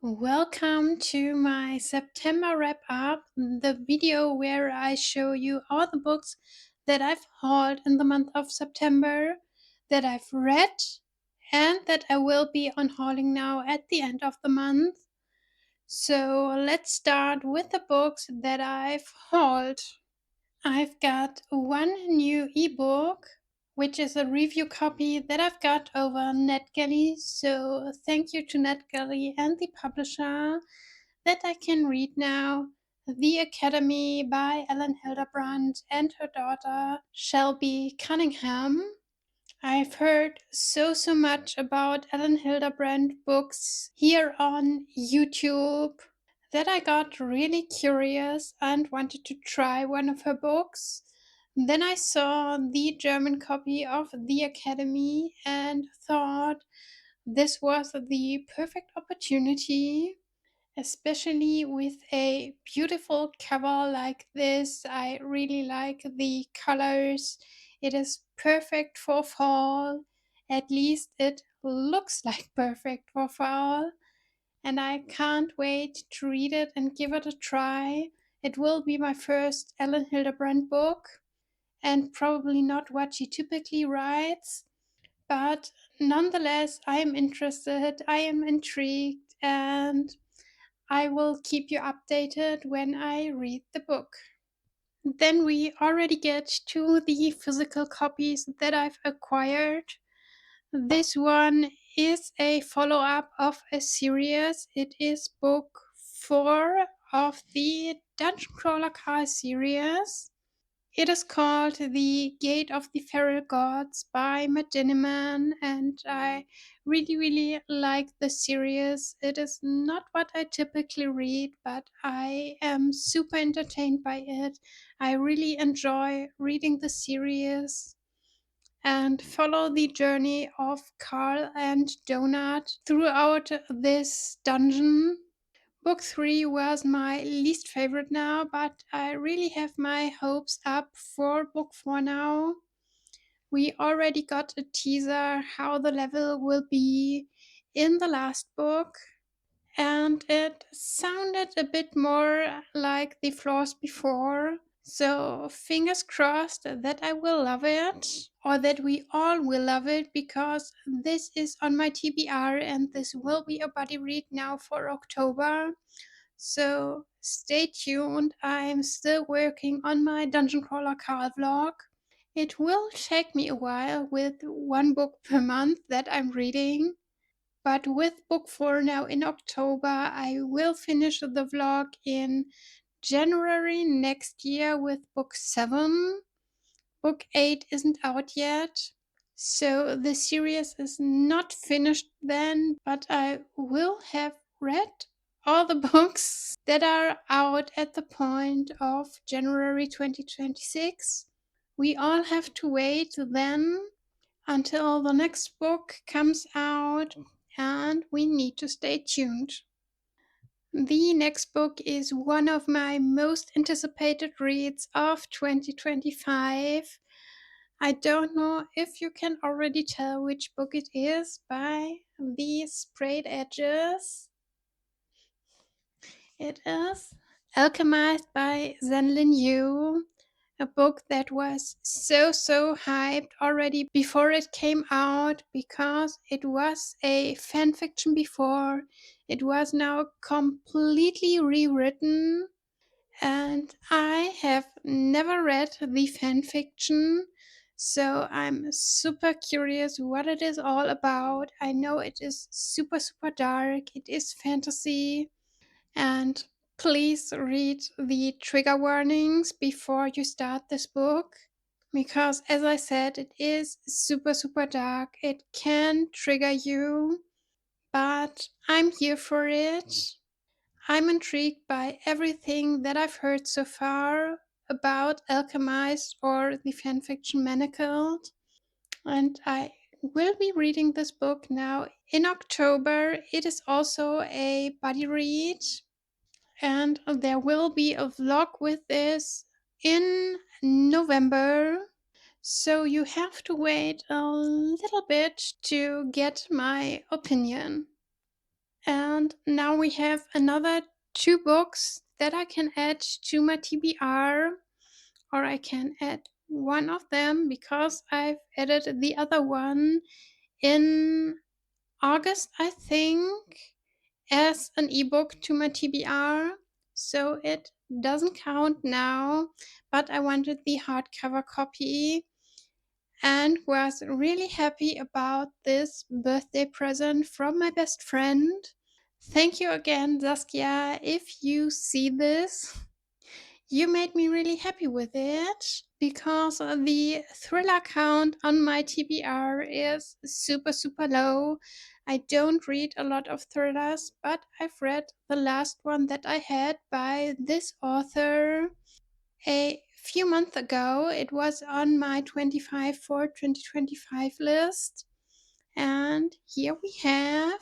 Welcome to my September wrap up, the video where I show you all the books that I've hauled in the month of September, that I've read, and that I will be unhauling now at the end of the month. So let's start with the books that I've hauled. I've got one new ebook, which is a review copy that I've got over NetGalley. So thank you to NetGalley and the publisher that I can read now. The Academy by Ellen Hildebrand and her daughter Shelby Cunningham. I've heard so much about Ellen Hildebrand books here on YouTube that I got really curious and wanted to try one of her books. Then I saw the German copy of The Academy and thought this was the perfect opportunity, especially with a beautiful cover like this. I really like the colors. It is perfect for fall. At least it looks like perfect for fall. And I can't wait to read it and give it a try. It will be my first Ellen Hildebrand book, and probably not what she typically writes. But nonetheless, I am interested, I am intrigued, and I will keep you updated when I read the book. Then we already get to the physical copies that I've acquired. This one is a follow up of a series. It is book 4 of the Dungeon Crawler Car series. It is called The Gate of the Feral Gods by Matt Dinniman, and I really like the series. It is not what I typically read, but I am super entertained by it. I really enjoy reading the series and follow the journey of Carl and Donut throughout this dungeon. Book 3 was my least favorite now, but I really have my hopes up for book 4 now. We already got a teaser how the level will be in the last book, and it sounded a bit more like the floors before. So, fingers crossed that I will love it, or that we all will love it, because this is on my TBR and this will be a buddy read now for October. So stay tuned. I'm still working on my Dungeon Crawler Carl vlog. It will take me a while with one book per month that I'm reading. But with book 4 now in October, I will finish the vlog in January next year with book 7. Book 8 isn't out yet. So the series is not finished then, but I will have read all the books that are out at the point of January 2026. We all have to wait then until the next book comes out, and we need to stay tuned. The next book is one of my most anticipated reads of 2025. I don't know if you can already tell which book it is by the sprayed edges. It is Alchemized by Zenlin Yu, a book that was so hyped already before it came out, because it was a fan fiction before. It was now completely rewritten, and I have never read the fan fiction, so I'm super curious what it is all about. I know it is super dark, it is fantasy, and please read the trigger warnings before you start this book, because as I said, it is super dark. It can trigger you, but I'm here for it. I'm intrigued by everything that I've heard so far about Alchemized, or the fanfiction Manacled, and I will be reading this book now in October. It is also a buddy read, and there will be a vlog with this in November. So you have to wait a little bit to get my opinion. And now we have another two books that I can add to my TBR, or I can add one of them because I've added the other one in August, I think, as an ebook to my TBR. So it doesn't count now, but I wanted the hardcover copy and was really happy about this birthday present from my best friend. Thank you again, Saskia. If you see this, you made me really happy with it because the thriller count on my TBR is super, super low. I don't read a lot of thrillers, but I've read the last one that I had by this author a few months ago. It was on my 25 for 2025 list. And here we have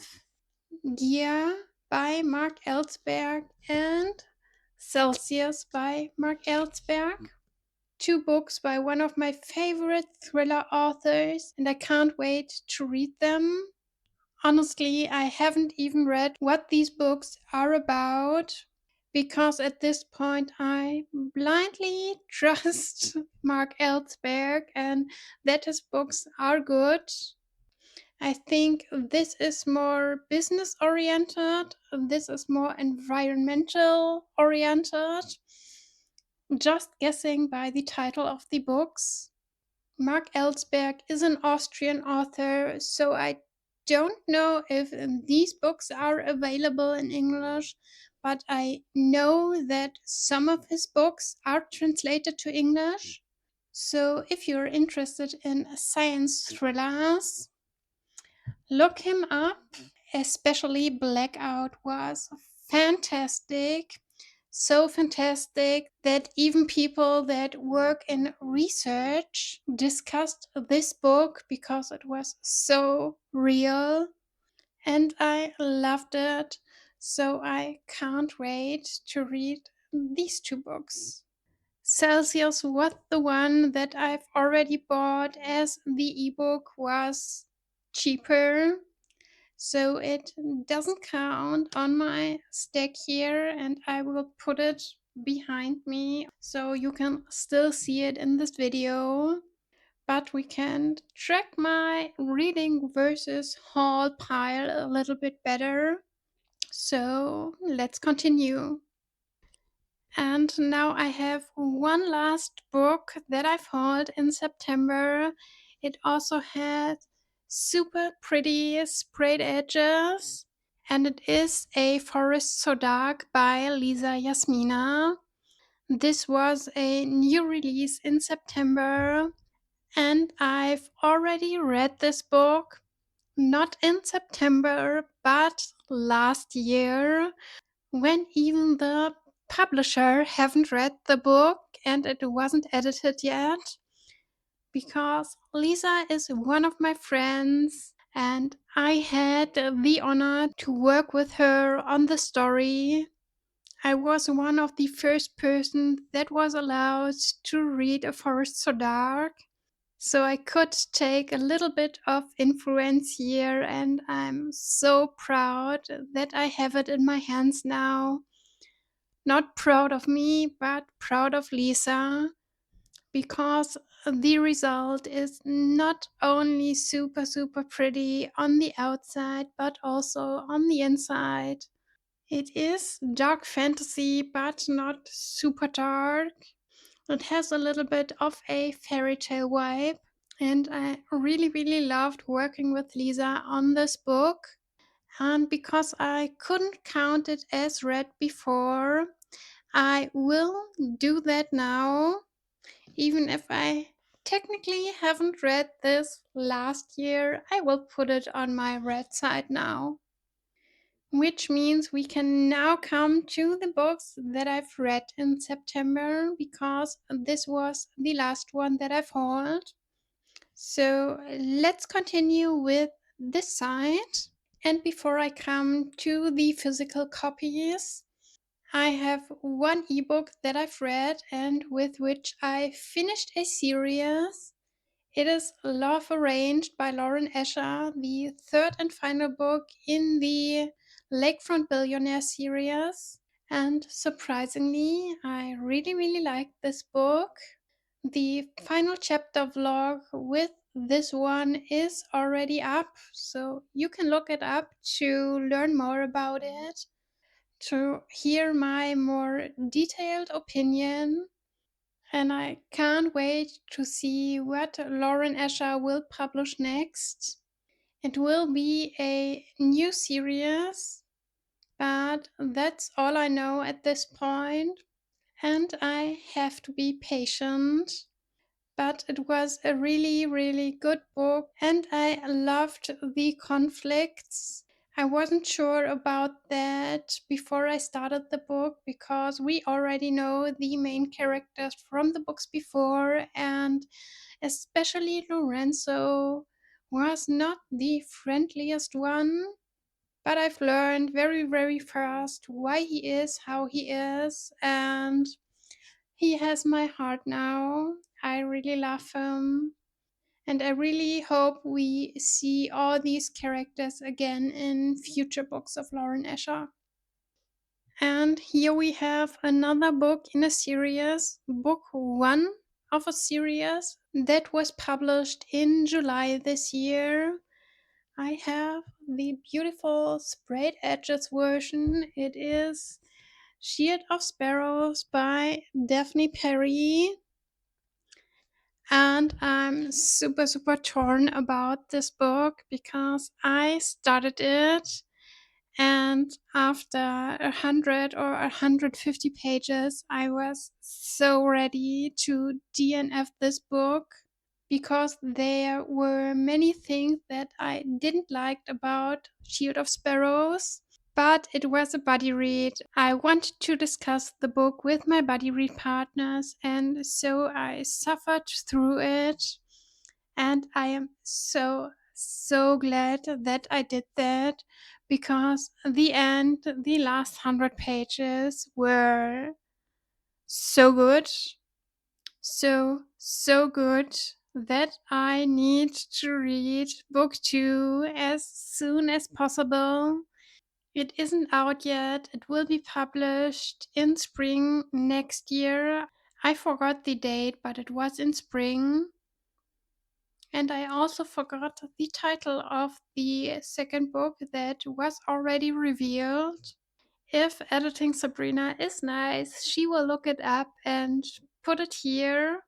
Gear by Mark Ellsberg and Celsius by Mark Ellsberg. Two books by one of my favorite thriller authors, and I can't wait to read them. Honestly, I haven't even read what these books are about because at this point I blindly trust Mark Ellsberg and that his books are good. I think this is more business oriented, this is more environmental oriented. Just guessing by the title of the books. Mark Ellsberg is an Austrian author, so I don't know if these books are available in English, but I know that some of his books are translated to English. So if you're interested in science thrillers, look him up. Especially Blackout was fantastic. So fantastic that even people that work in research discussed this book because it was so real. And I loved it. So I can't wait to read these two books. Celsius was the one that I've already bought as the ebook was cheaper. So it doesn't count on my stack here, and I will put it behind me so you can still see it in this video. But we can track my reading versus haul pile a little bit better. So let's continue. And now I have one last book that I've hauled in September. It also had super pretty sprayed edges. And it is A Forest So Dark by Lisa Yasmina. This was a new release in September. And I've already read this book, not in September, but last year, when even the publisher haven't read the book and it wasn't edited yet, because Lisa is one of my friends and I had the honor to work with her on the story. I was one of the first person that was allowed to read A Forest So Dark. So I could take a little bit of influence here, and I'm so proud that I have it in my hands now. Not proud of me, but proud of Lisa, because the result is not only super, super pretty on the outside, but also on the inside. It is dark fantasy, but not super dark. It has a little bit of a fairy tale vibe. And I really, really loved working with Lisa on this book. And because I couldn't count it as read before, I will do that now, even if I technically haven't read this last year. I will put it on my read side now. Which means we can now come to the books that I've read in September, because this was the last one that I've hauled. So let's continue with this side. And before I come to the physical copies, I have one ebook that I've read and with which I finished a series. It is Love Arranged by Lauren Escher, the third and final book in the Lakefront Billionaire series. And surprisingly, I really, really liked this book. The final chapter vlog with this one is already up, so you can look it up to learn more about it, to hear my more detailed opinion. And I can't wait to see what Lauren Escher will publish next. It will be a new series, but that's all I know at this point, and I have to be patient. But it was a really, really good book, and I loved the conflicts. I wasn't sure about that before I started the book because we already know the main characters from the books before, and especially Lorenzo was not the friendliest one. But I've learned very, very fast why he is how he is, and he has my heart now. I really love him. And I really hope we see all these characters again in future books of Lauren Escher. And here we have another book in a series, book one of a series that was published in July this year. I have the beautiful sprayed edges version. It is Shield of Sparrows by Daphne Perry. And I'm super, super torn about this book because I started it, and after 100 or 150 pages, I was so ready to DNF this book because there were many things that I didn't like about Shield of Sparrows. But it was a buddy read. I wanted to discuss the book with my buddy read partners, and so I suffered through it. And I am so, so glad that I did that because the end, the last 100 pages were so good. So, so good that I need to read book two as soon as possible. It isn't out yet. It will be published in spring next year. I forgot the date, but it was in spring. And I also forgot the title of the second book that was already revealed. If Editing Sabrina is nice, she will look it up and put it here.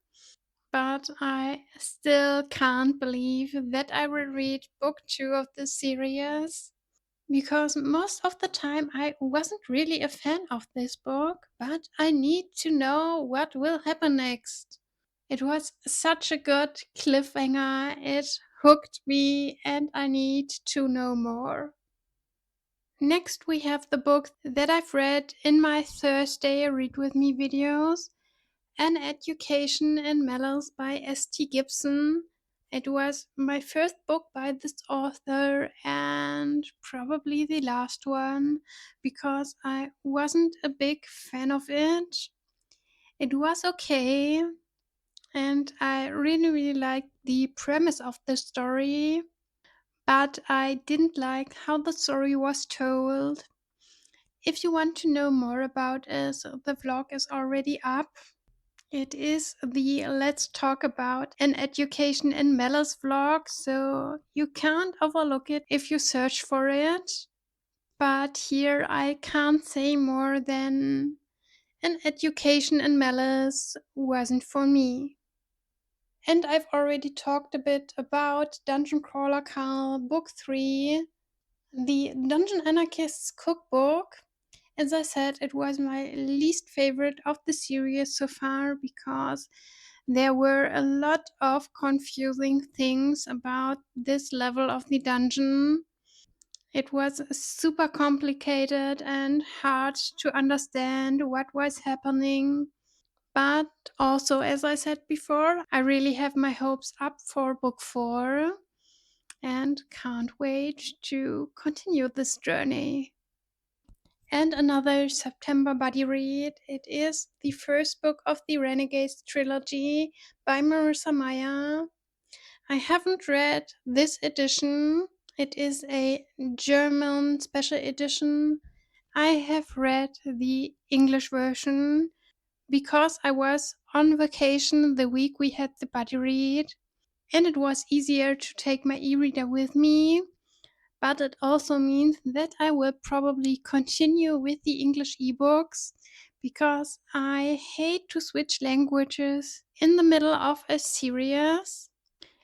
But I still can't believe that I will read book two of the series. Because most of the time I wasn't really a fan of this book, but I need to know what will happen next. It was such a good cliffhanger, it hooked me, and I need to know more. Next, we have the book that I've read in my Thursday Read With Me videos, An Education in Malice by S.T. Gibson. It was my first book by this author and probably the last one because I wasn't a big fan of it. It was okay, and I really, really liked the premise of the story, but I didn't like how the story was told. If you want to know more about it, the vlog is already up. It is the Let's Talk About an Education in Malice vlog, so you can't overlook it if you search for it. But here I can't say more than An Education in Malice wasn't for me. And I've already talked a bit about Dungeon Crawler Carl Book 3, the Dungeon Anarchist's Cookbook. As I said, it was my least favorite of the series so far because there were a lot of confusing things about this level of the dungeon. It was super complicated and hard to understand what was happening. But also, as I said before, I really have my hopes up for book 4 and can't wait to continue this journey. And another September buddy read. It is the first book of the Renegades trilogy by Marissa Meyer. I haven't read this edition. It is a German special edition. I have read the English version because I was on vacation the week we had the buddy read, and it was easier to take my e reader with me. But it also means that I will probably continue with the English ebooks because I hate to switch languages in the middle of a series.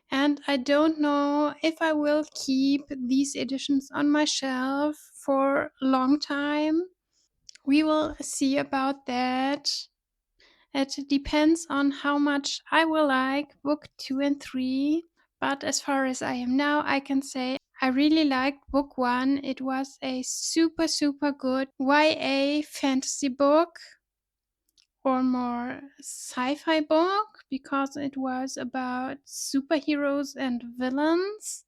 And I don't know if I will keep these editions on my shelf for a long time. We will see about that. It depends on how much I will like book 2 and 3. But as far as I am now, I can say I really liked book 1. It was a super, super good YA fantasy book or more sci-fi book because it was about superheroes and villains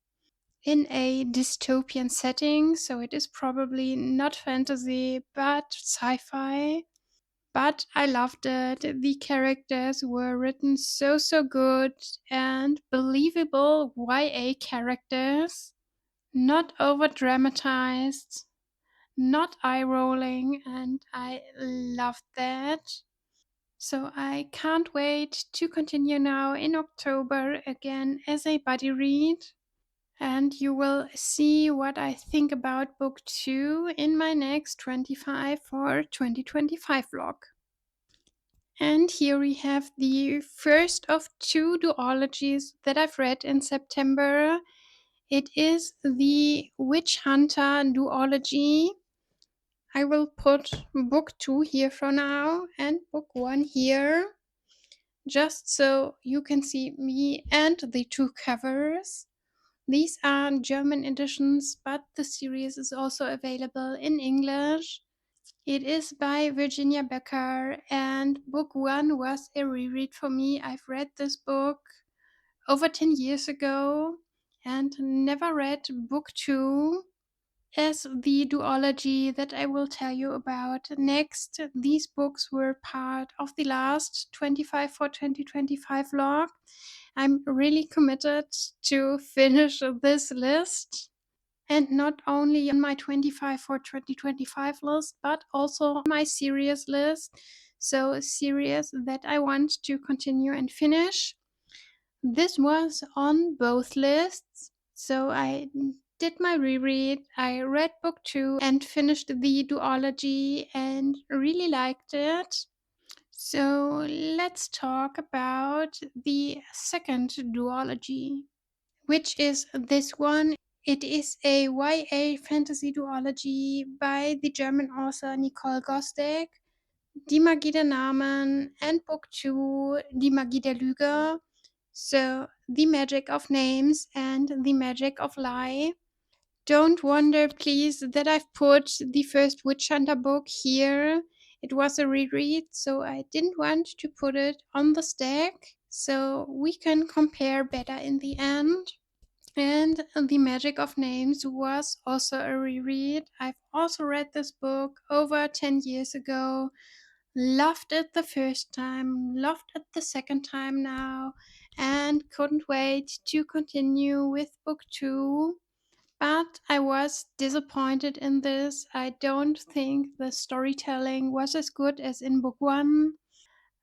in a dystopian setting, so it is probably not fantasy but sci-fi. But I loved it. The characters were written so, so good and believable YA characters, not over dramatized, not eye rolling, and I loved that. So I can't wait to continue now in October again as a buddy read. And you will see what I think about book 2 in my next 25 for 2025 vlog. And here we have the first of 2 duologies that I've read in September. It is the Witch Hunter duology. I will put book 2 here for now and book 1 here, just so you can see me and the 2 covers. These are German editions, but the series is also available in English. It is by Virginia Becker, and book 1 was a reread for me. I've read this book over 10 years ago and never read book 2 as the duology that I will tell you about next. These books were part of the last 25 for 2025 vlog. I'm really committed to finish this list, and not only on my 25 for 2025 list, but also on my series list. So, a series that I want to continue and finish. This was on both lists. So, I did my reread, I read book 2 and finished the duology and really liked it. So, let's talk about the second duology, which is this one. It is a YA fantasy duology by the German author Nicole Gosdek, Die Magie der Namen, and book 2, Die Magie der Lüge. So, The Magic of Names and The Magic of Lie. Don't wonder, please, that I've put the first Witch Hunter book here. It was a reread, so I didn't want to put it on the stack, so we can compare better in the end. And The Magic of Names was also a reread. I've also read this book over 10 years ago. Loved it the first time, loved it the second time now, and couldn't wait to continue with book 2. But I was disappointed in this. I don't think the storytelling was as good as in book 1.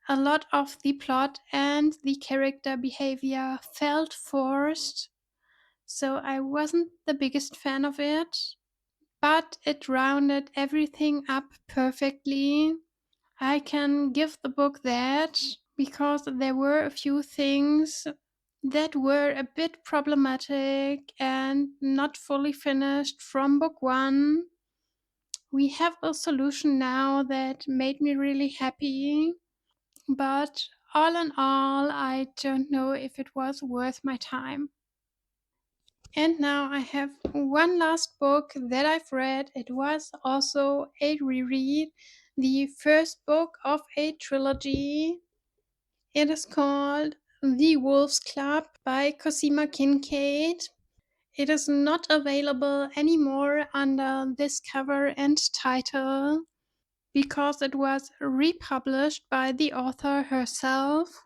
A lot of the plot and the character behavior felt forced, so I wasn't the biggest fan of it, but it rounded everything up perfectly. I can give the book that because there were a few things that were a bit problematic and not fully finished from book 1. We have a solution now that made me really happy, but all in all, I don't know if it was worth my time. And now I have one last book that I've read. It was also a reread, the first book of a trilogy. It is called The Wolf's Club by Cosima Kincaid. It is not available anymore under this cover and title because it was republished by the author herself.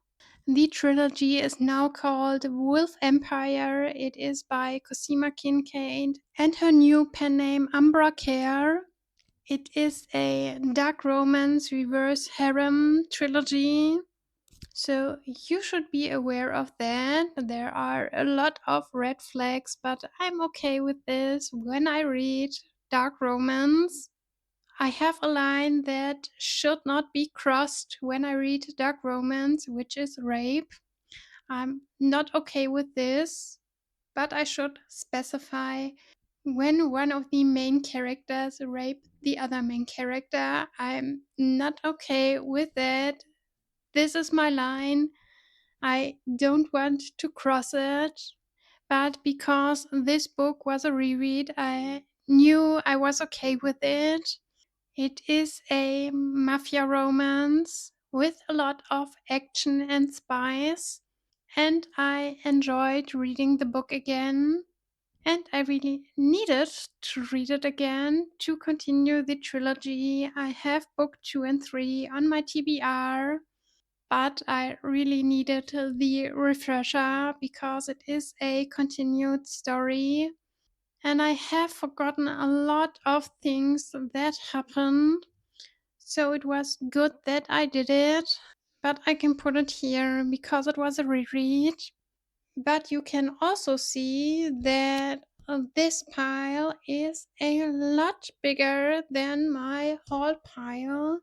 The trilogy is now called Wolf Empire. It is by Cosima Kincaid and her new pen name Umbra Care. It is a dark romance reverse harem trilogy. So you should be aware of that. There are a lot of red flags, but I'm okay with this when I read dark romance. I have a line that should not be crossed when I read dark romance, which is rape. I'm not okay with this, but I should specify when one of the main characters rape the other main character. I'm not okay with that. This is my line. I don't want to cross it, but because this book was a reread, I knew I was okay with it. It is a mafia romance with a lot of action and spice, and I enjoyed reading the book again. And I really needed to read it again to continue the trilogy. I have book 2 and 3 on my TBR, but I really needed the refresher because it is a continued story. And I have forgotten a lot of things that happened. So it was good that I did it. But I can put it here because it was a reread. But you can also see that this pile is a lot bigger than my haul pile.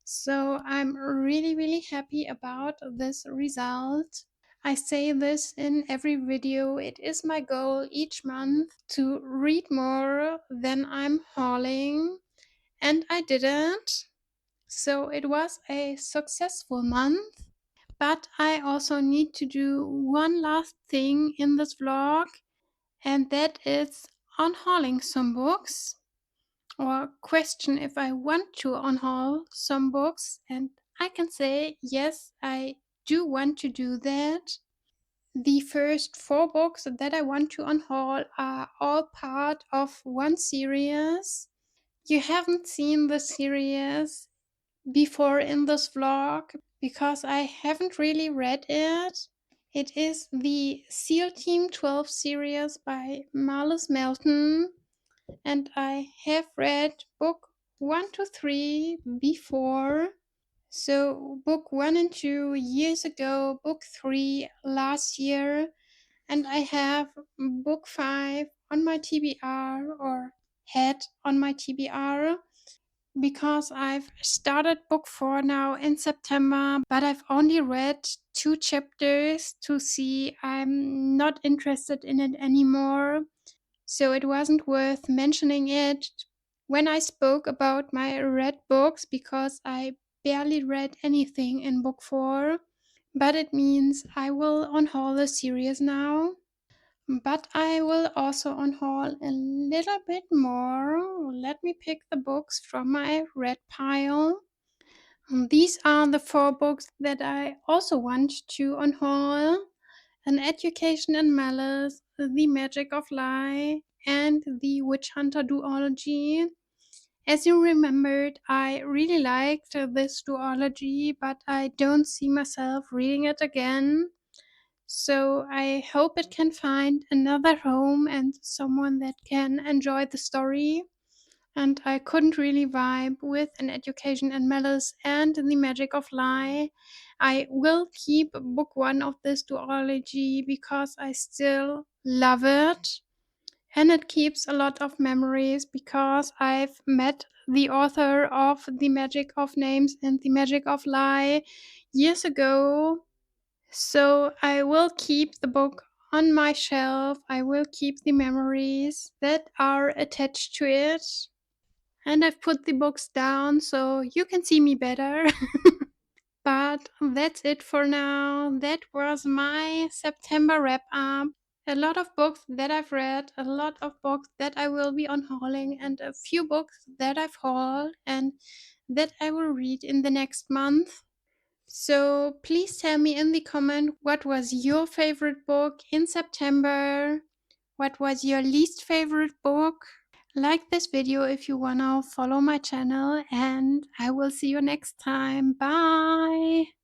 So I'm really, really happy about this result. I say this in every video. It is my goal each month to read more than I'm hauling, and I didn't. So it was a successful month. But I also need to do one last thing in this vlog, and that is unhauling some books, or question if I want to unhaul some books. And I can say, yes, I do want to do that. The first 4 books that I want to unhaul are all part of one series. You haven't seen the series before in this vlog because I haven't really read it. It is the SEAL Team 12 series by Marlis Melton, and I have read book 1 to 3 before. So book 1 and 2 years ago, book 3 last year, and I have book 5 on my TBR, or had on my TBR, because I've started book 4 now in September, but I've only read 2 chapters to see I'm not interested in it anymore. So it wasn't worth mentioning it when I spoke about my read books, because I barely read anything in book 4. But it means I will unhaul the series now. But I will also unhaul a little bit more. Let me pick the books from my red pile. These are the 4 books that I also want to unhaul: An Education in Malice, The Magic of Lie, and The Witch Hunter duology. As you remembered, I really liked this duology, but I don't see myself reading it again. So I hope it can find another home and someone that can enjoy the story. And I couldn't really vibe with An Education and Malice and The Magic of Lie. I will keep book 1 of this duology because I still love it. And it keeps a lot of memories because I've met the author of The Magic of Names and The Magic of Lie years ago. So I will keep the book on my shelf. I will keep the memories that are attached to it. And I've put the books down so you can see me better. But that's it for now. That was my September wrap up. A lot of books that I've read, a lot of books that I will be unhauling, and a few books that I've hauled and that I will read in the next month. So please tell me in the comment what was your favorite book in September? What was your least favorite book? Like this video if you wanna follow my channel, and I will see you next time. Bye!